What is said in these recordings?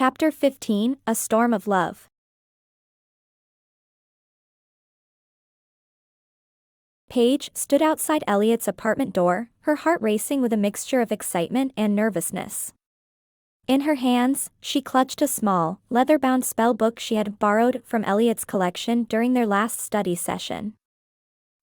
Chapter 15, A Storm of Love. Paige stood outside Elliot's apartment door, her heart racing with a mixture of excitement and nervousness. In her hands, she clutched a small, leather-bound spell book she had borrowed from Elliot's collection during their last study session.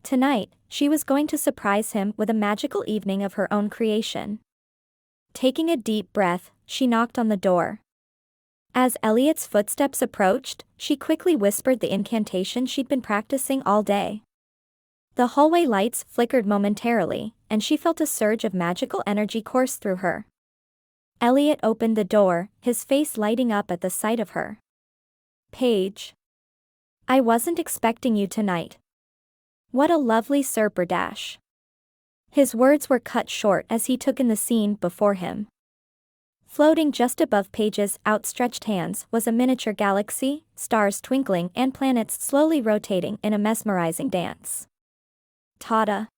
Tonight, she was going to surprise him with a magical evening of her own creation. Taking a deep breath, she knocked on the door. As Elliot's footsteps approached, she quickly whispered the incantation she'd been practicing all day. The hallway lights flickered momentarily, and she felt a surge of magical energy course through her. Elliot opened the door, his face lighting up at the sight of her. "Paige. I wasn't expecting you tonight. What a lovely surprises." His words were cut short as he took in the scene before him. Floating just above Paige's outstretched hands was a miniature galaxy, stars twinkling and planets slowly rotating in a mesmerizing dance. "Tada!"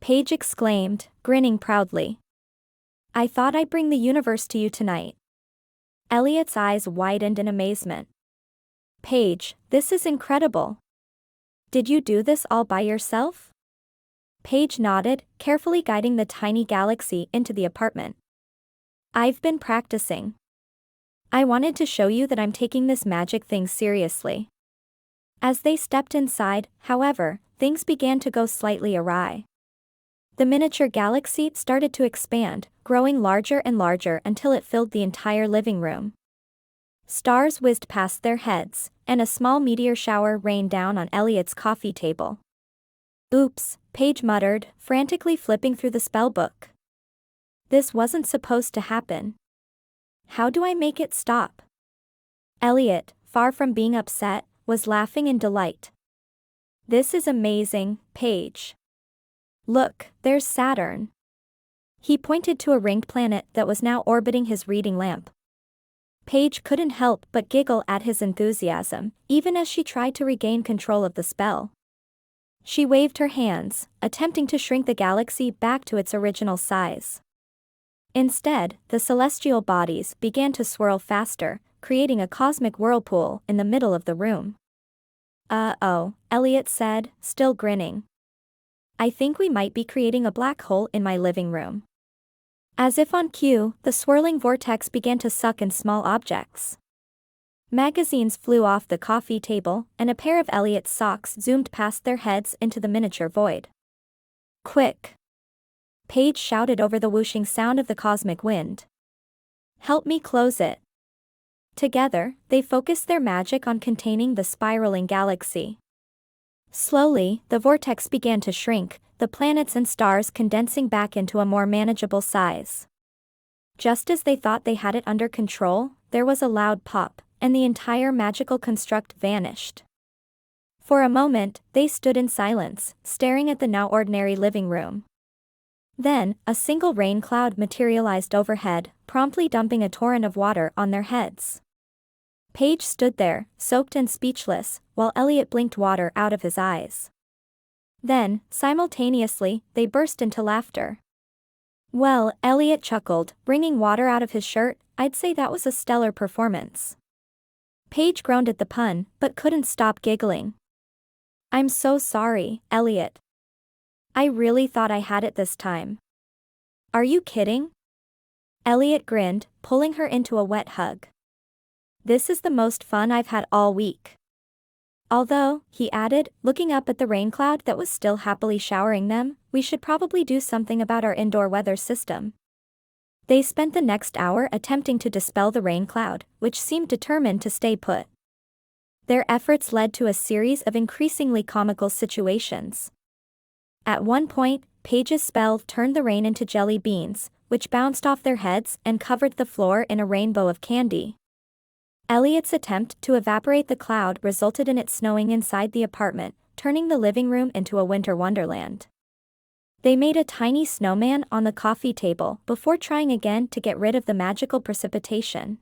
Paige exclaimed, grinning proudly. "I thought I'd bring the universe to you tonight." Elliot's eyes widened in amazement. "Paige, this is incredible. Did you do this all by yourself?" Paige nodded, carefully guiding the tiny galaxy into the apartment. "I've been practicing. I wanted to show you that I'm taking this magic thing seriously." As they stepped inside, however, things began to go slightly awry. The miniature galaxy started to expand, growing larger and larger until it filled the entire living room. Stars whizzed past their heads, and a small meteor shower rained down on Elliot's coffee table. "Oops," Paige muttered, frantically flipping through the spellbook. "This wasn't supposed to happen. How do I make it stop?" Elliot, far from being upset, was laughing in delight. "This is amazing, Paige. Look, there's Saturn." He pointed to a ringed planet that was now orbiting his reading lamp. Paige couldn't help but giggle at his enthusiasm, even as she tried to regain control of the spell. She waved her hands, attempting to shrink the galaxy back to its original size. Instead, the celestial bodies began to swirl faster, creating a cosmic whirlpool in the middle of the room. "Uh-oh," Elliot said, still grinning. "I think we might be creating a black hole in my living room." As if on cue, the swirling vortex began to suck in small objects. Magazines flew off the coffee table, and a pair of Elliot's socks zoomed past their heads into the miniature void. "Quick!" Paige shouted over the whooshing sound of the cosmic wind. "Help me close it." Together, they focused their magic on containing the spiraling galaxy. Slowly, the vortex began to shrink, the planets and stars condensing back into a more manageable size. Just as they thought they had it under control, there was a loud pop, and the entire magical construct vanished. For a moment, they stood in silence, staring at the now ordinary living room. Then, a single rain cloud materialized overhead, promptly dumping a torrent of water on their heads. Paige stood there, soaked and speechless, while Elliot blinked water out of his eyes. Then, simultaneously, they burst into laughter. "Well," Elliot chuckled, wringing water out of his shirt, "I'd say that was a stellar performance." Paige groaned at the pun, but couldn't stop giggling. "I'm so sorry, Elliot. I really thought I had it this time." "Are you kidding?" Elliot grinned, pulling her into a wet hug. "This is the most fun I've had all week. Although," he added, looking up at the rain cloud that was still happily showering them, "we should probably do something about our indoor weather system." They spent the next hour attempting to dispel the rain cloud, which seemed determined to stay put. Their efforts led to a series of increasingly comical situations. At one point, Paige's spell turned the rain into jelly beans, which bounced off their heads and covered the floor in a rainbow of candy. Elliot's attempt to evaporate the cloud resulted in it snowing inside the apartment, turning the living room into a winter wonderland. They made a tiny snowman on the coffee table before trying again to get rid of the magical precipitation.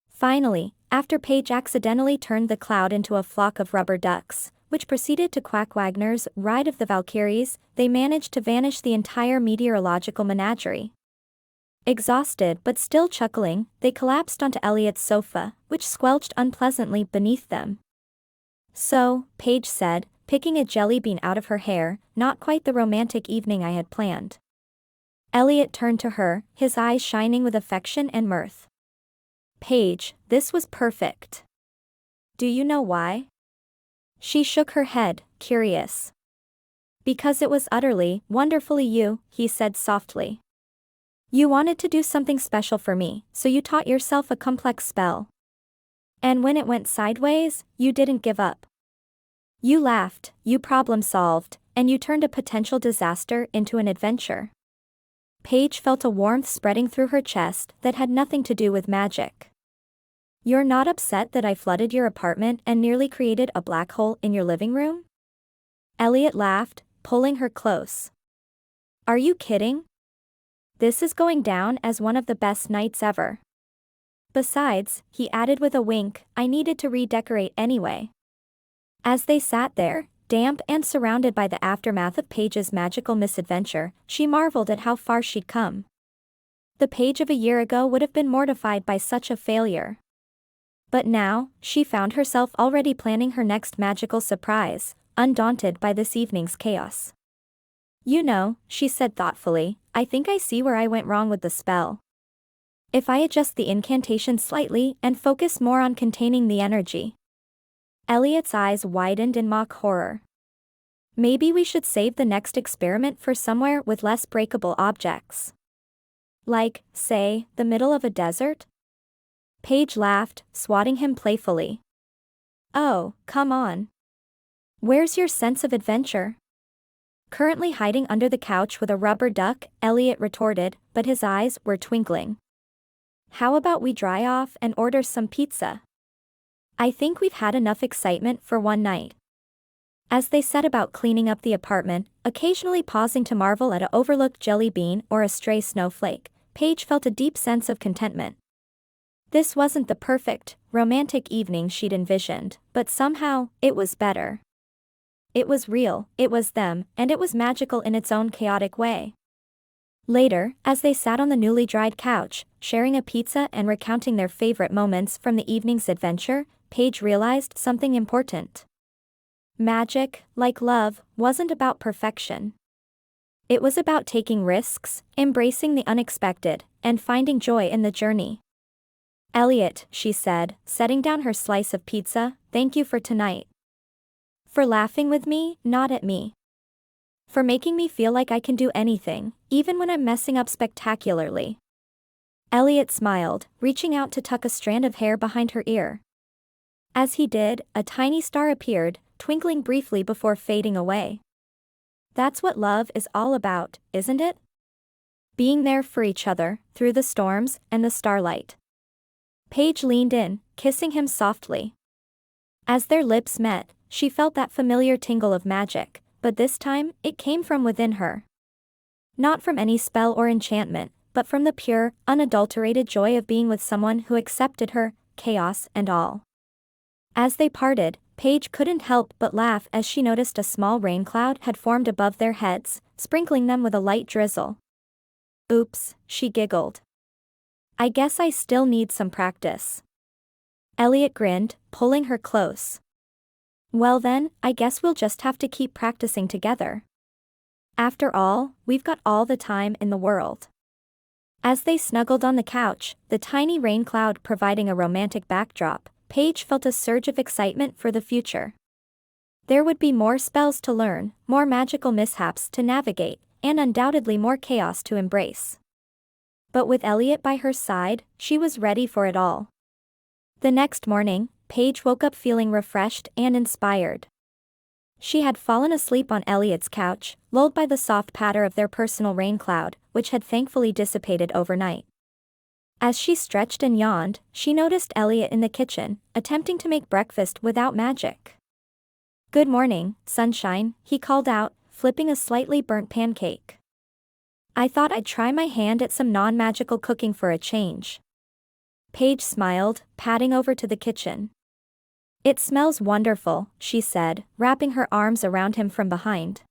Finally, after Paige accidentally turned the cloud into a flock of rubber ducks, which proceeded to quack Wagner's Ride of the Valkyries, they managed to vanish the entire meteorological menagerie. Exhausted but still chuckling, they collapsed onto Elliot's sofa, which squelched unpleasantly beneath them. "So," Paige said, picking a jelly bean out of her hair, "not quite the romantic evening I had planned." Elliot turned to her, his eyes shining with affection and mirth. "Paige, this was perfect. Do you know why?" She shook her head, curious. "Because it was utterly, wonderfully you," he said softly. "You wanted to do something special for me, so you taught yourself a complex spell. And when it went sideways, you didn't give up. You laughed, you problem-solved, and you turned a potential disaster into an adventure." Paige felt a warmth spreading through her chest that had nothing to do with magic. "You're not upset that I flooded your apartment and nearly created a black hole in your living room?" Elliot laughed, pulling her close. "Are you kidding? This is going down as one of the best nights ever. Besides," he added with a wink, "I needed to redecorate anyway." As they sat there, damp and surrounded by the aftermath of Paige's magical misadventure, she marveled at how far she'd come. The Paige of a year ago would have been mortified by such a failure. But now, she found herself already planning her next magical surprise, undaunted by this evening's chaos. "You know," she said thoughtfully, "I think I see where I went wrong with the spell. If I adjust the incantation slightly and focus more on containing the energy." Elliot's eyes widened in mock horror. "Maybe we should save the next experiment for somewhere with less breakable objects. Like, say, the middle of a desert?" Paige laughed, swatting him playfully. "Oh, come on. Where's your sense of adventure?" "Currently hiding under the couch with a rubber duck," Elliot retorted, but his eyes were twinkling. "How about we dry off and order some pizza? I think we've had enough excitement for one night." As they set about cleaning up the apartment, occasionally pausing to marvel at an overlooked jelly bean or a stray snowflake, Paige felt a deep sense of contentment. This wasn't the perfect, romantic evening she'd envisioned, but somehow, it was better. It was real, it was them, and it was magical in its own chaotic way. Later, as they sat on the newly dried couch, sharing a pizza and recounting their favorite moments from the evening's adventure, Paige realized something important. Magic, like love, wasn't about perfection. It was about taking risks, embracing the unexpected, and finding joy in the journey. "Elliot," she said, setting down her slice of pizza, "thank you for tonight. For laughing with me, not at me. For making me feel like I can do anything, even when I'm messing up spectacularly." Elliot smiled, reaching out to tuck a strand of hair behind her ear. As he did, a tiny star appeared, twinkling briefly before fading away. "That's what love is all about, isn't it? Being there for each other, through the storms and the starlight." Paige leaned in, kissing him softly. As their lips met, she felt that familiar tingle of magic, but this time, it came from within her. Not from any spell or enchantment, but from the pure, unadulterated joy of being with someone who accepted her, chaos and all. As they parted, Paige couldn't help but laugh as she noticed a small raincloud had formed above their heads, sprinkling them with a light drizzle. "Oops," she giggled. "I guess I still need some practice." Elliot grinned, pulling her close. "Well then, I guess we'll just have to keep practicing together. After all, we've got all the time in the world." As they snuggled on the couch, the tiny rain cloud providing a romantic backdrop, Paige felt a surge of excitement for the future. There would be more spells to learn, more magical mishaps to navigate, and undoubtedly more chaos to embrace. But with Elliot by her side, she was ready for it all. The next morning, Paige woke up feeling refreshed and inspired. She had fallen asleep on Elliot's couch, lulled by the soft patter of their personal rain cloud, which had thankfully dissipated overnight. As she stretched and yawned, she noticed Elliot in the kitchen, attempting to make breakfast without magic. "Good morning, sunshine," he called out, flipping a slightly burnt pancake. "I thought I'd try my hand at some non-magical cooking for a change." Paige smiled, padding over to the kitchen. "It smells wonderful," she said, wrapping her arms around him from behind.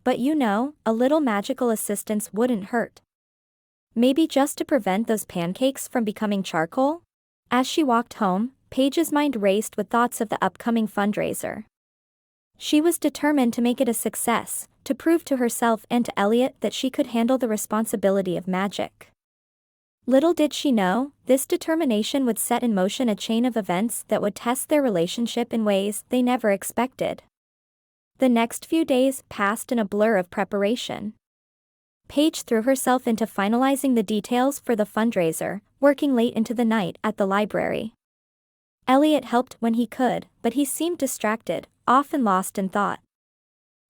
"But you know, a little magical assistance wouldn't hurt." Maybe just to prevent those pancakes from becoming charcoal? As she walked home, Paige's mind raced with thoughts of the upcoming fundraiser. She was determined to make it a success, to prove to herself and to Elliot that she could handle the responsibility of magic. Little did she know, this determination would set in motion a chain of events that would test their relationship in ways they never expected. The next few days passed in a blur of preparation. Paige threw herself into finalizing the details for the fundraiser, working late into the night at the library. Elliot helped when he could, but he seemed distracted, often lost in thought.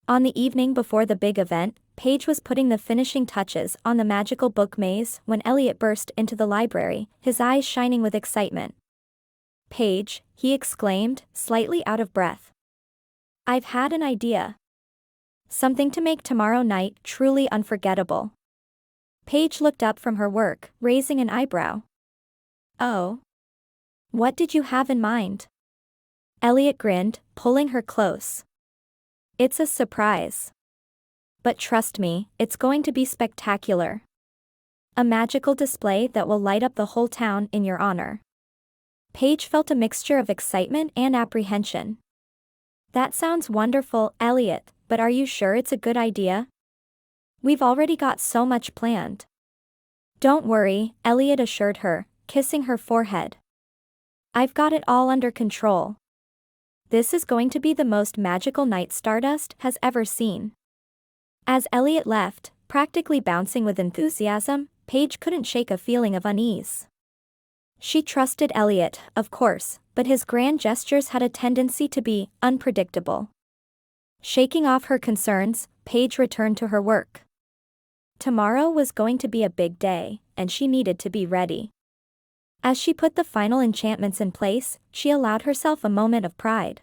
On the evening before the big event, Paige was putting the finishing touches on the magical book maze when Elliot burst into the library, his eyes shining with excitement. "Paige," he exclaimed, slightly out of breath. "I've had an idea. Something to make tomorrow night truly unforgettable." Paige looked up from her work, raising an eyebrow. "Oh? What did you have in mind?" Elliot grinned, pulling her close. "It's a surprise. But trust me, it's going to be spectacular. A magical display that will light up the whole town in your honor." Paige felt a mixture of excitement and apprehension. "That sounds wonderful, Elliot, but are you sure it's a good idea? We've already got so much planned." "Don't worry," Elliot assured her, kissing her forehead. "I've got it all under control. This is going to be the most magical night Stardust has ever seen." As Elliot left, practically bouncing with enthusiasm, Paige couldn't shake a feeling of unease. She trusted Elliot, of course, but his grand gestures had a tendency to be unpredictable. Shaking off her concerns, Paige returned to her work. Tomorrow was going to be a big day, and she needed to be ready. As she put the final enchantments in place, she allowed herself a moment of pride.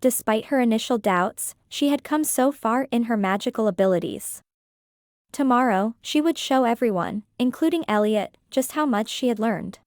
Despite her initial doubts, she had come so far in her magical abilities. Tomorrow, she would show everyone, including Elliot, just how much she had learned.